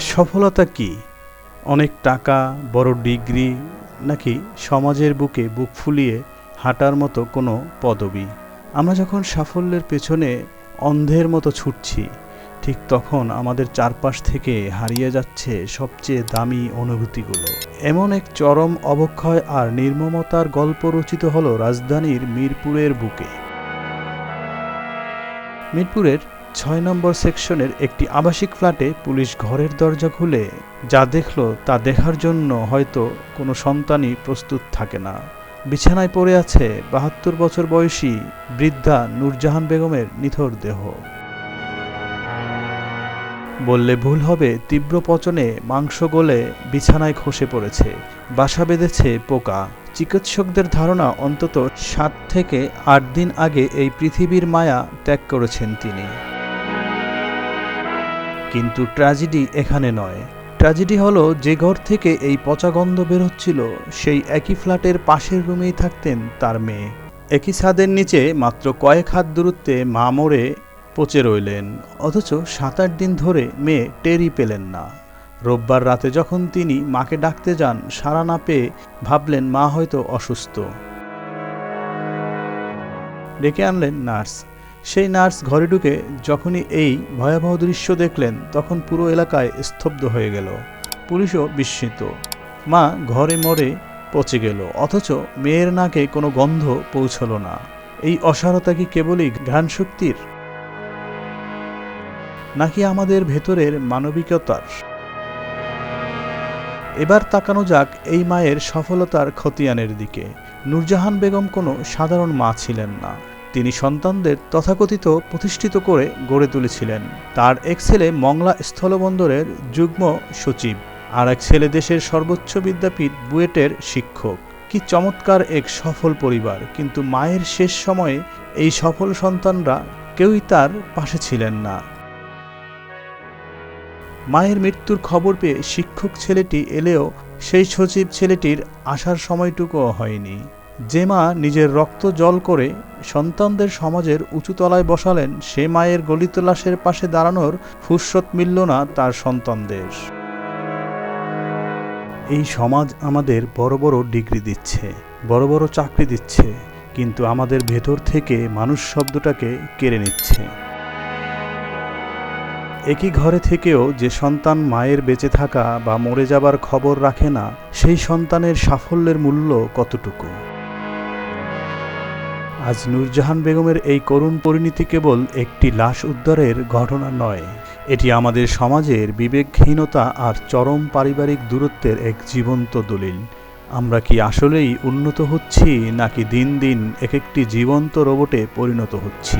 সফলতা কি? অনেক টাকা, বড় ডিগ্রি, নাকি সমাজের বুকে বুক ফুলিয়ে হাঁটার মতো কোনো পদবি? আমরা যখন সাফল্যের পেছনে অন্ধের মতো ছুটছি, ঠিক তখন আমাদের চারপাশ থেকে হারিয়ে যাচ্ছে সবচেয়ে দামি অনুভূতিগুলো। এমন এক চরম অবক্ষয় আর নির্মমতার গল্প রচিত হলো রাজধানীর মিরপুরের বুকে। মিরপুরের ৬ নম্বর সেকশনের একটি আবাসিক ফ্ল্যাটে পুলিশ ঘরের দরজা খুলে যা দেখল তা দেখার জন্য হয়তো কোনো সন্তানই প্রস্তুত থাকে না। বিছানায় পড়ে আছে ৭২ বছর বয়সী বৃদ্ধা নূরজাহান বেগমের নিথর দেহ। বললে ভুল হবে, তীব্র পচনে মাংস গলে বিছানায় খসে পড়েছে, বাসা বেঁধেছে পোকা। চিকিৎসকদের ধারণা অন্তত ৭ থেকে ৮ দিন আগে এই পৃথিবীর মায়া ত্যাগ করেছেন তিনি। কিন্তু ট্র্যাজেডি এখানে নয়। ট্র্যাজেডি হলো, যে ঘর থেকে এই পচা গন্ধ বের হচ্ছিল সেই একই ফ্ল্যাটের পাশের রুমেই থাকতেন তার মেয়ে। একই ছাদের নিচে মাত্র কয়েক হাত দূরত্বে মা মরে পচে রইলেন, অথচ ৭-৮ দিন ধরে মেয়ে টেরই পেলেন না। রোববার রাতে যখন তিনি মাকে ডাকতে যান, সাড়া না পেয়ে ভাবলেন মা হয়তো অসুস্থ। ডেকে আনলেন নার্স। সেই নার্স ঘরে ঢুকে যখনই এই ভয়াবহ দৃশ্য দেখলেন, তখন পুরো এলাকায় স্তব্ধ হয়ে গেল। পুলিশও বিস্মিত। মা ঘরে মরে পচে গেল, অথচ মেয়ের নাকে কোনো গন্ধ পৌঁছল না। এই অসারতা কি কেবলই ঘ্রাণশক্তির, নাকি আমাদের ভেতরের মানবিকতার? এবার তাকানো যাক এই মায়ের সফলতার খতিয়ানের দিকে। নূরজাহান বেগম কোনো সাধারণ মা ছিলেন না। তিনি সন্তানদের তথাকথিত প্রতিষ্ঠিত করে গড়ে তুলেছিলেন। তার এক ছেলে মংলা স্থলবন্দরের যুগ্ম সচিব, আর এক ছেলে দেশের সর্বোচ্চ বিদ্যাপীঠ বুয়েটের শিক্ষক। কি চমৎকার এক সফল পরিবার! কিন্তু মায়ের শেষ সময়ে এই সফল সন্তানরা কেউই তার পাশে ছিলেন না। মায়ের মৃত্যুর খবর পেয়ে শিক্ষক ছেলেটি এলেও সেই সচিব ছেলেটির আসার সময়টুকুও হয়নি। যে মা নিজের রক্ত জল করে সন্তানদের সমাজের উঁচুতলায় বসালেন, সে মায়ের গলিত লাশের পাশে দাঁড়ানোর ফুরসত মিলল না তার সন্তানদের। এই সমাজ আমাদের বড় বড় ডিগ্রি দিচ্ছে, বড় বড় চাকরি দিচ্ছে, কিন্তু আমাদের ভেতর থেকে মানুষ শব্দটাকে কেড়ে নিচ্ছে। একই ঘরে থেকেও যে সন্তান মায়ের বেঁচে থাকা বা মরে যাবার খবর রাখে না, সেই সন্তানের সাফল্যের মূল্য কতটুকু? আজ নূরজাহান বেগমের এই করুণ পরিণতি কেবল একটি লাশ উদ্ধারের ঘটনা নয়, এটি আমাদের সমাজের বিবেকহীনতা আর চরম পারিবারিক দূরত্বের এক জীবন্ত দলিল। আমরা কি আসলেই উন্নত হচ্ছি, নাকি দিন দিন এক একটি জীবন্ত রোবটে পরিণত হচ্ছি?